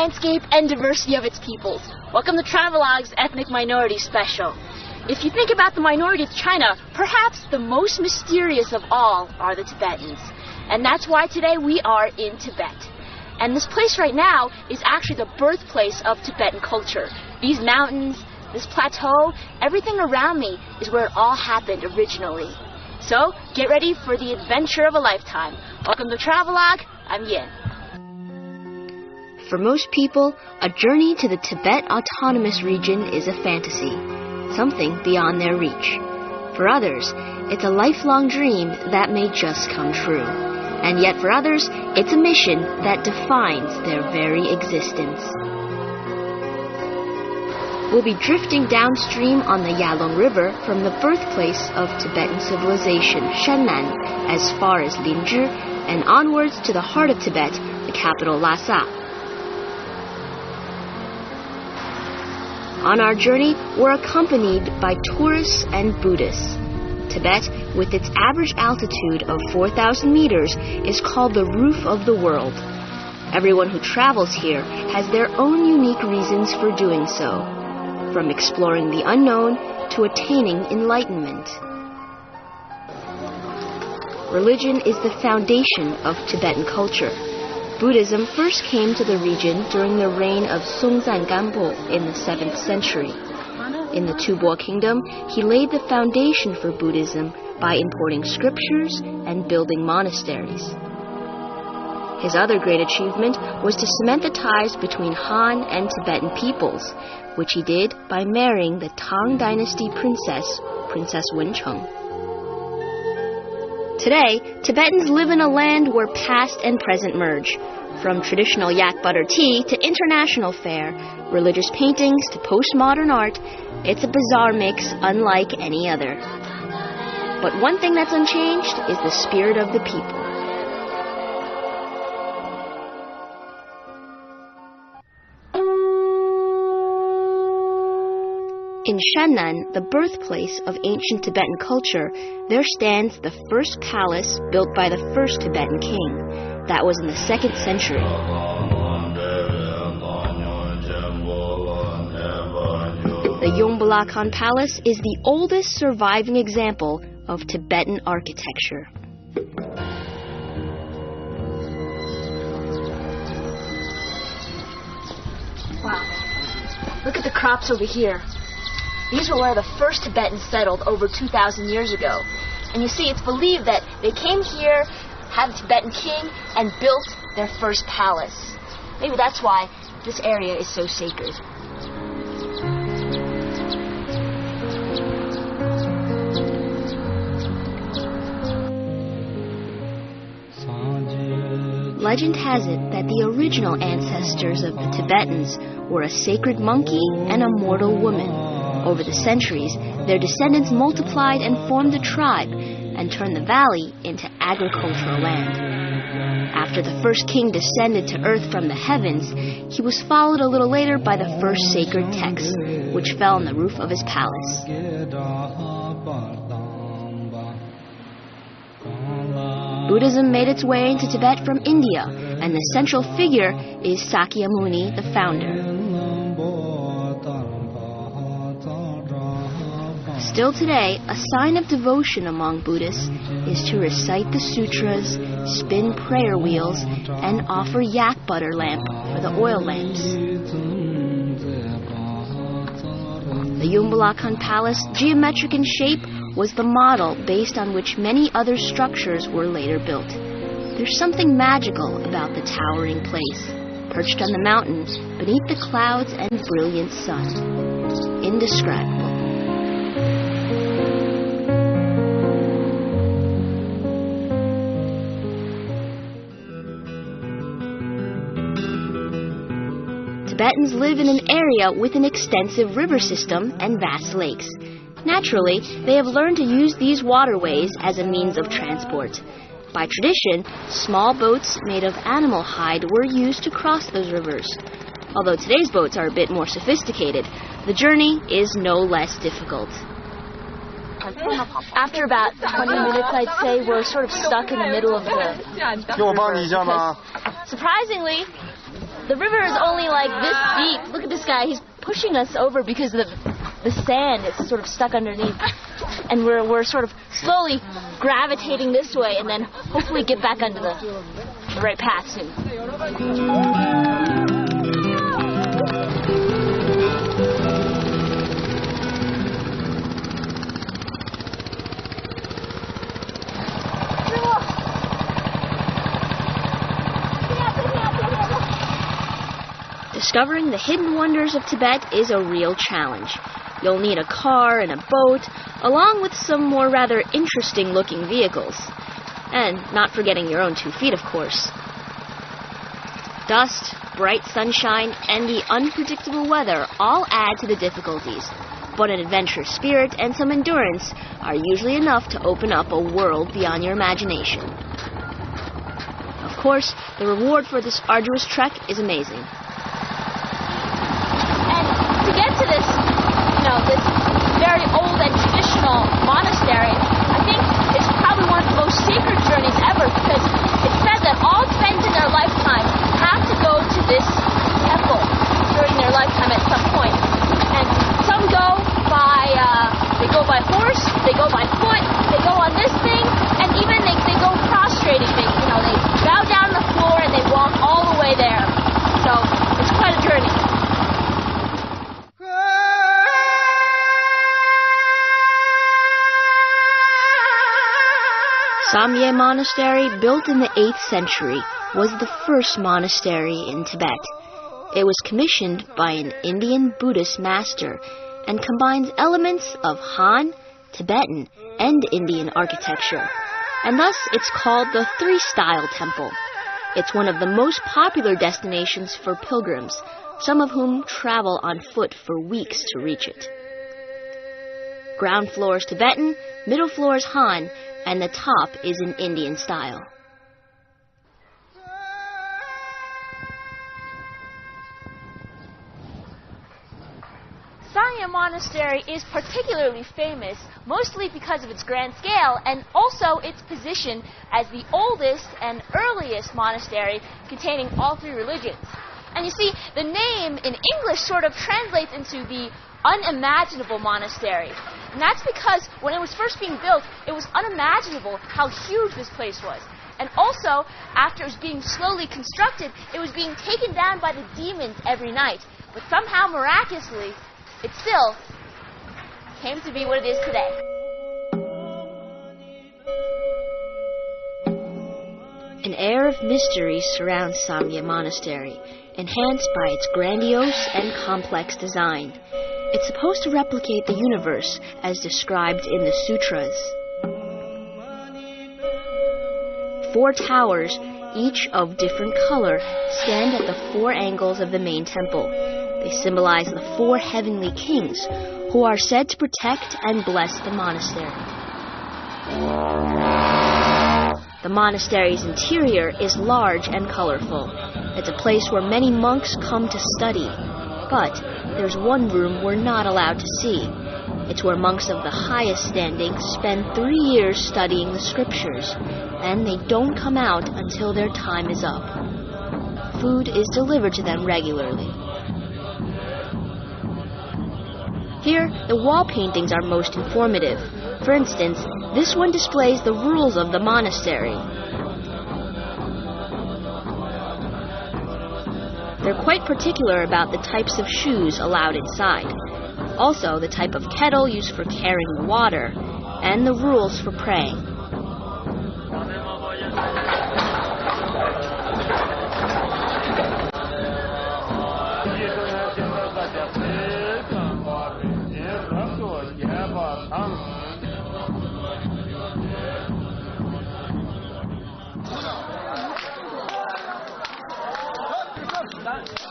landscape and diversity of its peoples. Welcome to Travelogue's Ethnic Minority Special. If you think about the minority of China, perhaps the most mysterious of all are the Tibetans. And that's why today we are in Tibet. And this place right now is actually the birthplace of Tibetan culture. These mountains, this plateau, everything around me is where it all happened originally. So, get ready for the adventure of a lifetime. Welcome to Travelogue, I'm Yin. For most people, a journey to the Tibet Autonomous Region is a fantasy, something beyond their reach. For others, it's a lifelong dream that may just come true. And yet for others, it's a mission that defines their very existence. We'll be drifting downstream on the Yalong River from the birthplace of Tibetan civilization, Shannan, as far as Linzhi, and onwards to the heart of Tibet, the capital Lhasa. On our journey, we're accompanied by tourists and Buddhists. Tibet, with its average altitude of 4,000 meters, is called the roof of the world. Everyone who travels here has their own unique reasons for doing so, from exploring the unknown to attaining enlightenment. Religion is the foundation of Tibetan culture. Buddhism first came to the region during the reign of Songtsen Gampo in the 7th century. In the Tubo Kingdom, he laid the foundation for Buddhism by importing scriptures and building monasteries. His other great achievement was to cement the ties between Han and Tibetan peoples, which he did by marrying the Tang Dynasty princess, Princess Wencheng. Today, Tibetans live in a land where past and present merge. From traditional yak butter tea to international fare, religious paintings to postmodern art, it's a bizarre mix unlike any other. But one thing that's unchanged is the spirit of the people. In Shannan, the birthplace of ancient Tibetan culture, there stands the first palace built by the first Tibetan king. That was in the 2nd century. The Yongbolakan Palace is the oldest surviving example of Tibetan architecture. Wow, look at the crops over here. These were where the first Tibetans settled over 2,000 years ago. And you see, it's believed that they came here, had a Tibetan king, and built their first palace. Maybe that's why this area is so sacred. Legend has it that the original ancestors of the Tibetans were a sacred monkey and a mortal woman. Over the centuries, their descendants multiplied and formed a tribe and turned the valley into agricultural land. After the first king descended to earth from the heavens, he was followed a little later by the first sacred text, which fell on the roof of his palace. Buddhism made its way into Tibet from India, and the central figure is Sakyamuni, the founder. Still today, a sign of devotion among Buddhists is to recite the sutras, spin prayer wheels, and offer yak butter lamp for the oil lamps. The Yongbolakan Palace, geometric in shape, was the model based on which many other structures were later built. There's something magical about the towering place, perched on the mountain beneath the clouds and brilliant sun. Indescribable. Tibetans live in an area with an extensive river system and vast lakes. Naturally, they have learned to use these waterways as a means of transport. By tradition, small boats made of animal hide were used to cross those rivers. Although today's boats are a bit more sophisticated, the journey is no less difficult. After about 20 minutes, I'd say, we're sort of stuck in the middle of the... Surprisingly, The river is only like this deep. Look at this guy. He's pushing us over because the sand is sort of stuck underneath. And we're sort of slowly gravitating this way and then hopefully get back onto the right path soon. Discovering the hidden wonders of Tibet is a real challenge. You'll need a car and a boat, along with some more rather interesting-looking vehicles. And not forgetting your own 2 feet, of course. Dust, bright sunshine, and the unpredictable weather all add to the difficulties. But an adventurous spirit and some endurance are usually enough to open up a world beyond your imagination. Of course, the reward for this arduous trek is amazing. To get to this, this very old and traditional monastery, I think it's probably one of the most sacred journeys ever because it says that all Tibetans in their lifetime have to go to this temple during their lifetime at some point. And some go by, they go by horse, they go by foot, they go on this thing, and even they go prostrating. They bow down on the floor and they walk all the way there. So it's quite a journey. Samye Monastery, built in the 8th century, was the first monastery in Tibet. It was commissioned by an Indian Buddhist master and combines elements of Han, Tibetan, and Indian architecture. And thus it's called the Three-Style Temple. It's one of the most popular destinations for pilgrims, some of whom travel on foot for weeks to reach it. Ground floor is Tibetan, middle floor is Han, and the top is in Indian style. Samye Monastery is particularly famous, mostly because of its grand scale and also its position as the oldest and earliest monastery containing all 3 religions. And you see, the name in English sort of translates into the unimaginable monastery. And that's because when it was first being built, it was unimaginable how huge this place was. And also, after it was being slowly constructed, it was being taken down by the demons every night. But somehow, miraculously, it still came to be what it is today. An air of mystery surrounds Samye Monastery, enhanced by its grandiose and complex design. It's supposed to replicate the universe as described in the sutras. 4 towers, each of different color, stand at the 4 angles of the main temple. They symbolize the 4 heavenly kings, who are said to protect and bless the monastery. The monastery's interior is large and colorful. It's a place where many monks come to study. But there's one room we're not allowed to see. It's where monks of the highest standing spend 3 years studying the scriptures, and they don't come out until their time is up. Food is delivered to them regularly. Here, the wall paintings are most informative. For instance, this one displays the rules of the monastery. They're quite particular about the types of shoes allowed inside, also the type of kettle used for carrying the water, and the rules for praying.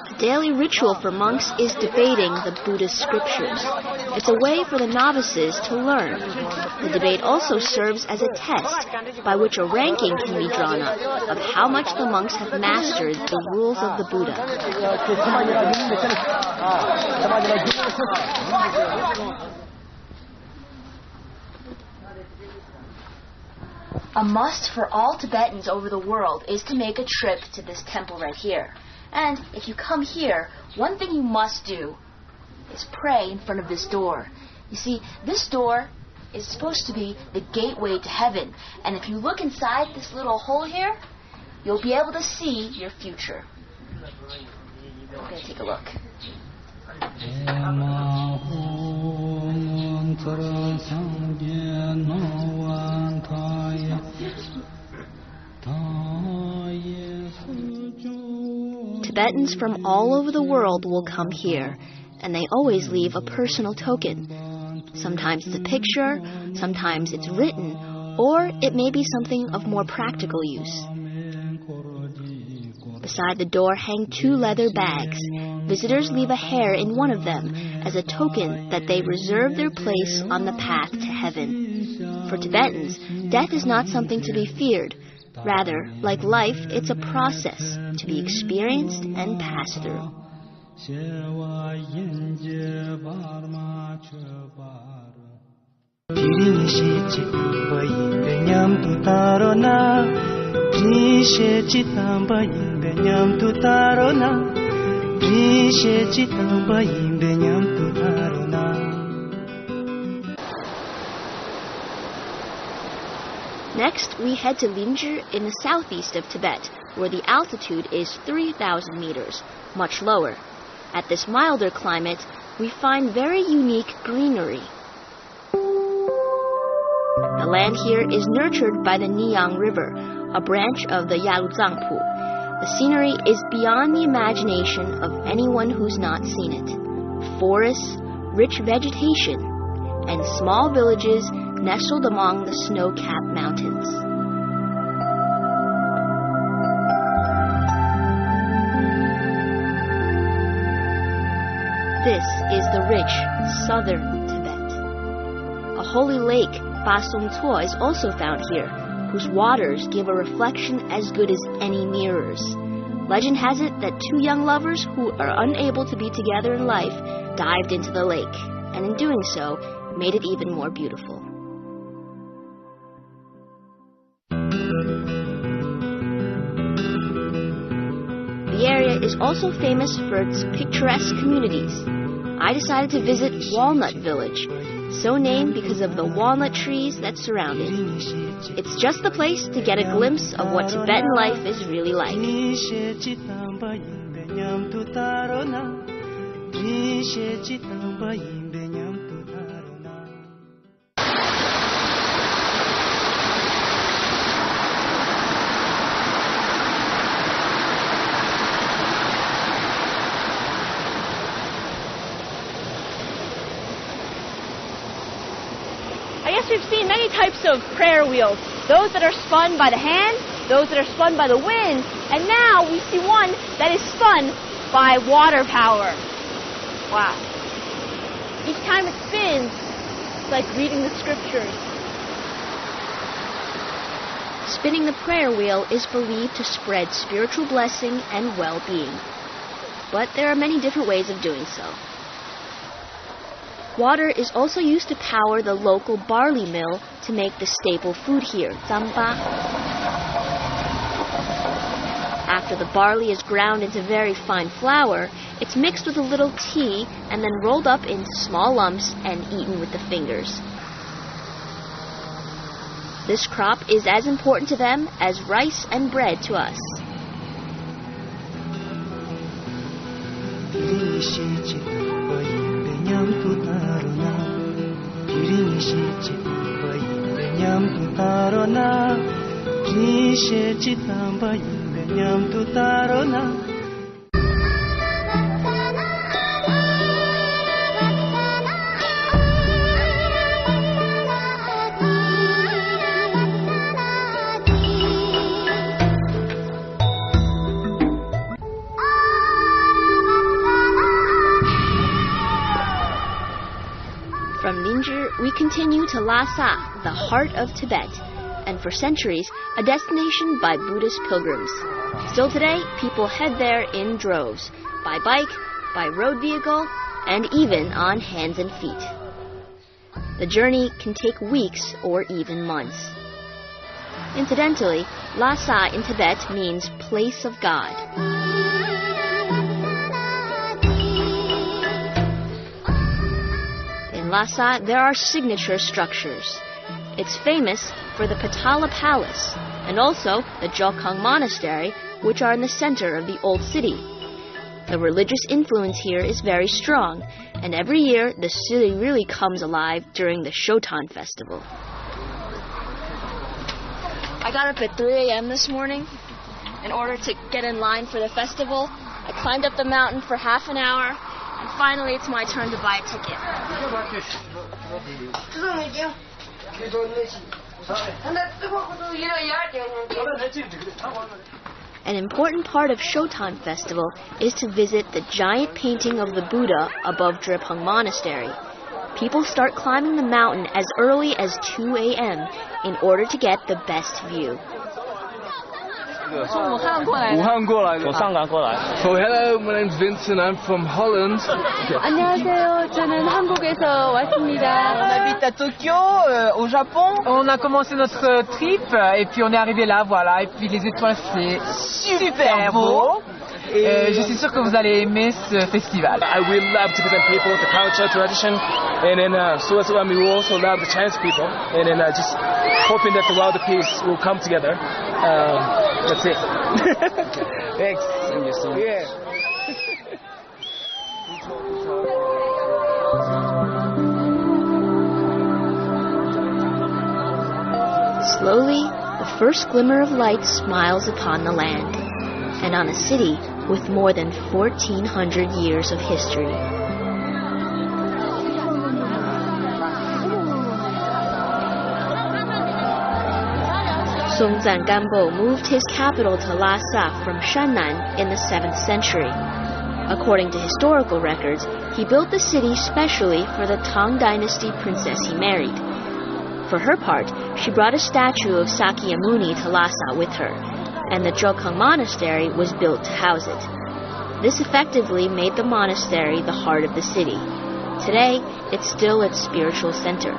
The daily ritual for monks is debating the Buddhist scriptures. It's a way for the novices to learn. The debate also serves as a test by which a ranking can be drawn up of how much the monks have mastered the rules of the Buddha. A must for all Tibetans over the world is to make a trip to this temple right here. And if you come here, one thing you must do is pray in front of this door. You see, this door is supposed to be the gateway to heaven. And if you look inside this little hole here, you'll be able to see your future. We're going to take a look. Tibetans from all over the world will come here, and they always leave a personal token. Sometimes it's a picture, sometimes it's written, or it may be something of more practical use. Beside the door hang 2 leather bags. Visitors leave a hair in one of them as a token that they reserve their place on the path to heaven. For Tibetans, death is not something to be feared. Rather, like life, it's a process to be experienced and passed through. Next, we head to Linzhi in the southeast of Tibet, where the altitude is 3,000 meters, much lower. At this milder climate, we find very unique greenery. The land here is nurtured by the Niyang River, a branch of the Yaluzangpu. The scenery is beyond the imagination of anyone who's not seen it. Forests, rich vegetation, and small villages nestled among the snow-capped mountains. This is the rich southern Tibet. A holy lake, Basung Tso, is also found here, whose waters give a reflection as good as any mirrors. Legend has it that 2 young lovers who are unable to be together in life dived into the lake, and in doing so, made it even more beautiful. The area is also famous for its picturesque communities. I decided to visit Walnut Village, so named because of the walnut trees that surround it. It's just the place to get a glimpse of what Tibetan life is really like. I guess we've seen many types of prayer wheels. Those that are spun by the hand, those that are spun by the wind, and now we see one that is spun by water power. Wow. Each time it spins, it's like reading the scriptures. Spinning the prayer wheel is believed to spread spiritual blessing and well-being. But there are many different ways of doing so. Water is also used to power the local barley mill to make the staple food here, zamba. After the barley is ground into very fine flour, it's mixed with a little tea and then rolled up into small lumps and eaten with the fingers. This crop is as important to them as rice and bread to us. From Linzhi, we continue to Lhasa, the heart of Tibet, and for centuries, a destination by Buddhist pilgrims. Still today, people head there in droves, by bike, by road vehicle, and even on hands and feet. The journey can take weeks or even months. Incidentally, Lhasa in Tibet means place of God. In Lhasa, there are signature structures. It's famous for the Patala Palace and also the Jokhang Monastery, which are in the center of the old city. The religious influence here is very strong, and every year the city really comes alive during the Shotan festival. I got up at 3 a.m. this morning in order to get in line for the festival. I climbed up the mountain for half an hour, and finally it's my turn to buy a ticket. An important part of Shotan Festival is to visit the giant painting of the Buddha above Drepung Monastery. People start climbing the mountain as early as 2 a.m. in order to get the best view. Oh, hello, my name's Vincent, I'm from Holland. 안녕하세요, 저는 한국에서 왔습니다. On habite à Tokyo, au Japon. On a commencé notre trip et puis on est arrivé là, voilà. Et puis les étoiles, c'est super beau. Et je suis sûre que vous allez aimer ce festival. I will love to present people the culture, tradition, and then so as well we will also love the Chinese people, and then just hoping that the world peace will come together. That's it. Thanks. Thank you so much. Yeah. Slowly, the first glimmer of light smiles upon the land, and on a city with more than 1,400 years of history. Songtsen Gampo moved his capital to Lhasa from Shannan in the 7th century. According to historical records, he built the city specially for the Tang Dynasty princess he married. For her part, she brought a statue of Sakyamuni to Lhasa with her, and the Jokhang Monastery was built to house it. This effectively made the monastery the heart of the city. Today, it's still its spiritual center.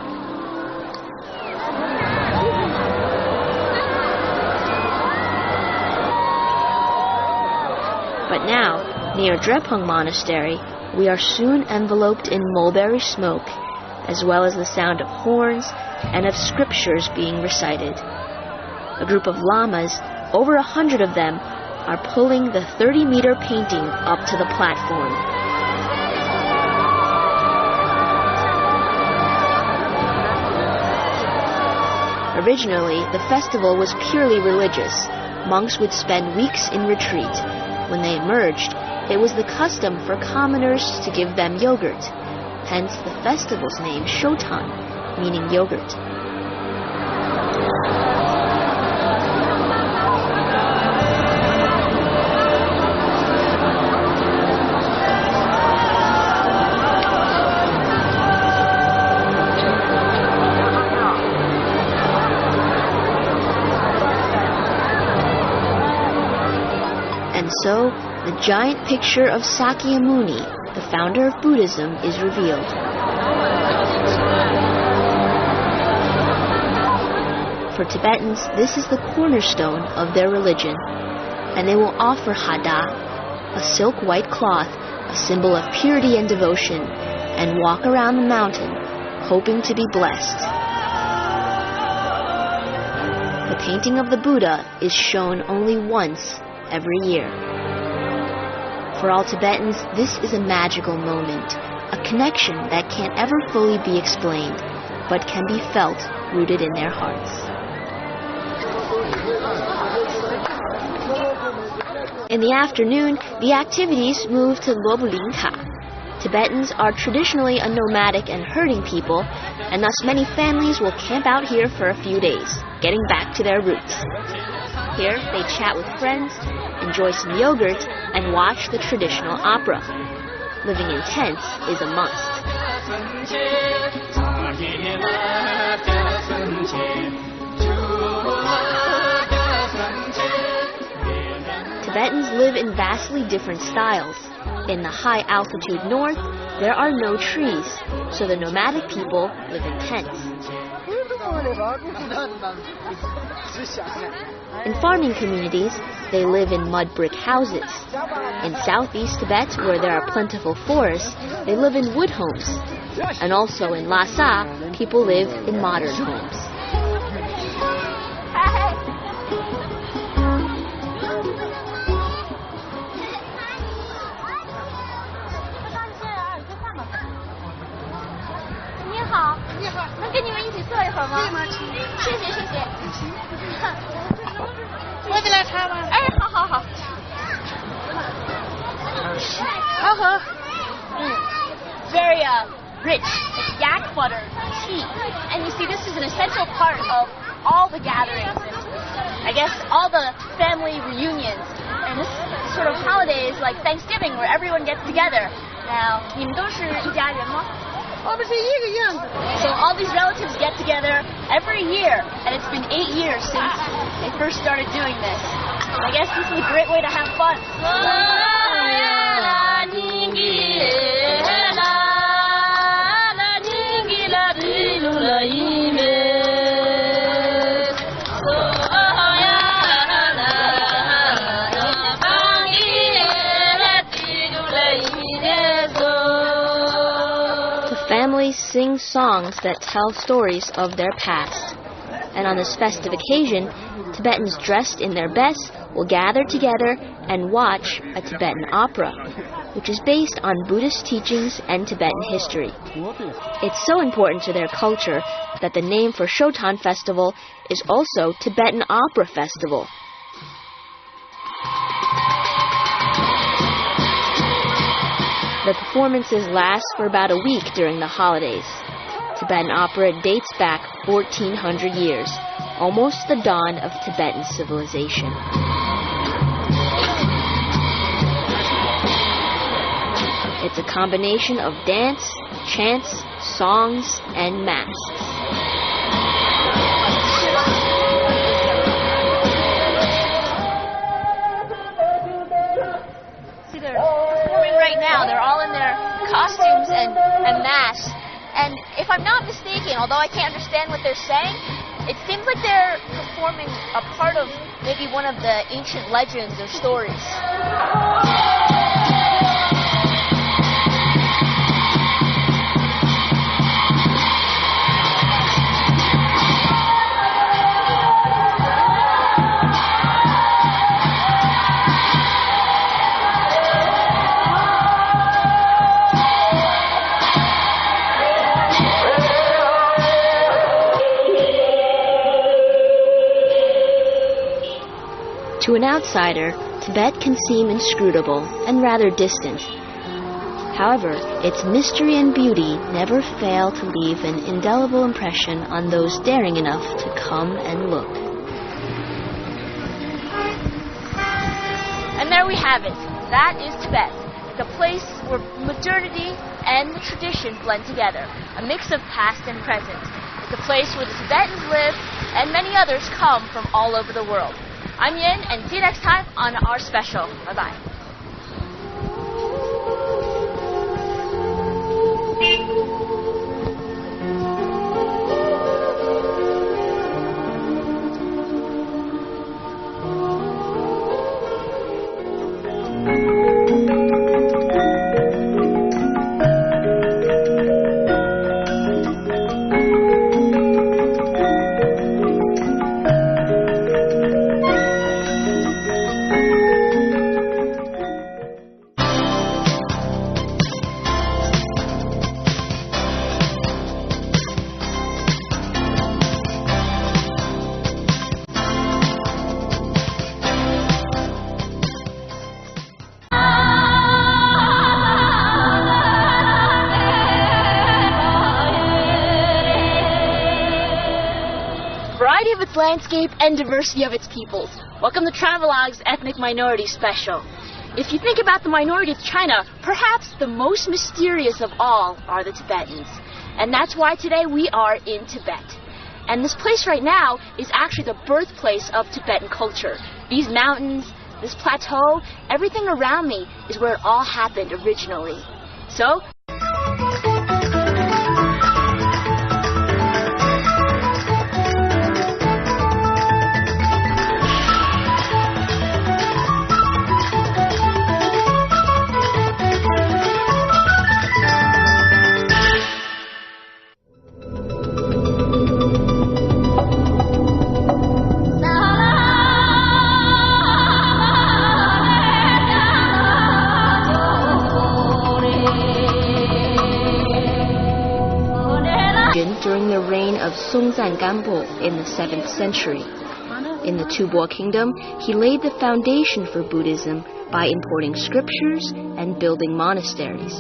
But now, near Drepung Monastery, we are soon enveloped in mulberry smoke, as well as the sound of horns and of scriptures being recited. A group of lamas, over 100 of them, are pulling the 30-meter painting up to the platform. Originally, the festival was purely religious. Monks would spend weeks in retreat. When they emerged, it was the custom for commoners to give them yogurt. Hence the festival's name Shotan, meaning yogurt. And so, the giant picture of Sakyamuni, the founder of Buddhism, is revealed. For Tibetans, this is the cornerstone of their religion, and they will offer hada, a silk white cloth, a symbol of purity and devotion, and walk around the mountain, hoping to be blessed. The painting of the Buddha is shown only once every year. For all Tibetans, this is a magical moment, a connection that can't ever fully be explained, but can be felt rooted in their hearts. In the afternoon, the activities move to Lobulinka. Tibetans are traditionally a nomadic and herding people, and thus many families will camp out here for a few days, getting back to their roots. Here, they chat with friends, enjoy some yogurt, and watch the traditional opera. Living in tents is a must. Tibetans live in vastly different styles. In the high altitude north, there are no trees, so the nomadic people live in tents. In farming communities, they live in mud brick houses. In southeast Tibet, where there are plentiful forests, they live in wood homes. And also in Lhasa, people live in modern homes. Very rich. It's yak butter, tea. And you see, this is an essential part of all the gatherings. And I guess all the family reunions. And this sort of holiday is like Thanksgiving, where everyone gets together. Now, 你们都是一家人吗? So all these relatives get together every year, and it's been 8 years since they first started doing this. And I guess this is a great way to have fun. Families sing songs that tell stories of their past. And on this festive occasion, Tibetans dressed in their best will gather together and watch a Tibetan opera, which is based on Buddhist teachings and Tibetan history. It's so important to their culture that the name for Shotan Festival is also Tibetan Opera Festival. The performances last for about a week during the holidays. Tibetan opera dates back 1,400 years, almost the dawn of Tibetan civilization. It's a combination of dance, chants, songs, and masks. Right now, they're all in their costumes and masks. And if I'm not mistaken, although I can't understand what they're saying, it seems like they're performing a part of maybe one of the ancient legends or stories. To an outsider, Tibet can seem inscrutable and rather distant. However, its mystery and beauty never fail to leave an indelible impression on those daring enough to come and look. And there we have it. That is Tibet, the place where modernity and the tradition blend together, a mix of past and present. It's a place where the Tibetans live and many others come from all over the world. I'm Yin, and see you next time on our special. Bye-bye. Of its landscape and diversity of its peoples. Welcome to TRAVELOGUE's Ethnic Minority Special. If you think about the minority of China, perhaps the most mysterious of all are the Tibetans. And that's why today we are in Tibet. And this place right now is actually the birthplace of Tibetan culture. These mountains, this plateau, everything around me is where it all happened originally. So, region during the reign of Songzan Ganpo in the 7th century. In the Tubo Kingdom, he laid the foundation for Buddhism by importing scriptures and building monasteries.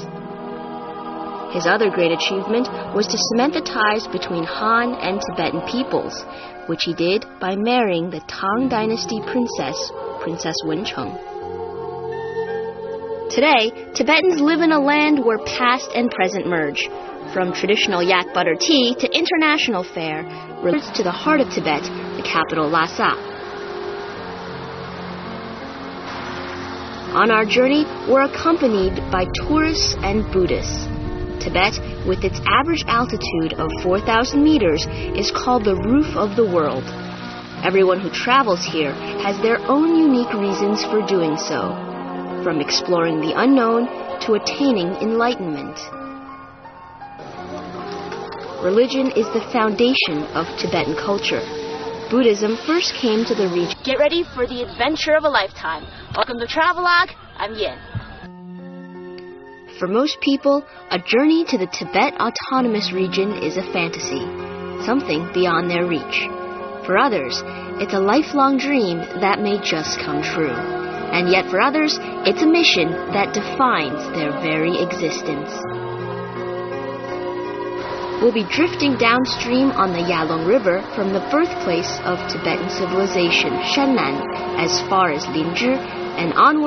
His other great achievement was to cement the ties between Han and Tibetan peoples, which he did by marrying the Tang Dynasty princess, Princess Wencheng. Today, Tibetans live in a land where past and present merge, from traditional yak butter tea to international fare, roots to the heart of Tibet, the capital Lhasa. On our journey, we're accompanied by tourists and Buddhists. Tibet, with its average altitude of 4,000 meters, is called the roof of the world. Everyone who travels here has their own unique reasons for doing so, from exploring the unknown to attaining enlightenment. Religion is the foundation of Tibetan culture. Buddhism first came to the region. Get ready for the adventure of a lifetime. Welcome to Travelogue. I'm Yin. For most people, a journey to the Tibet Autonomous Region is a fantasy, something beyond their reach. For others, it's a lifelong dream that may just come true. And yet for others, it's a mission that defines their very existence. We'll be drifting downstream on the Yalong River from the birthplace of Tibetan civilization, Shannan, as far as Linzhi, and onward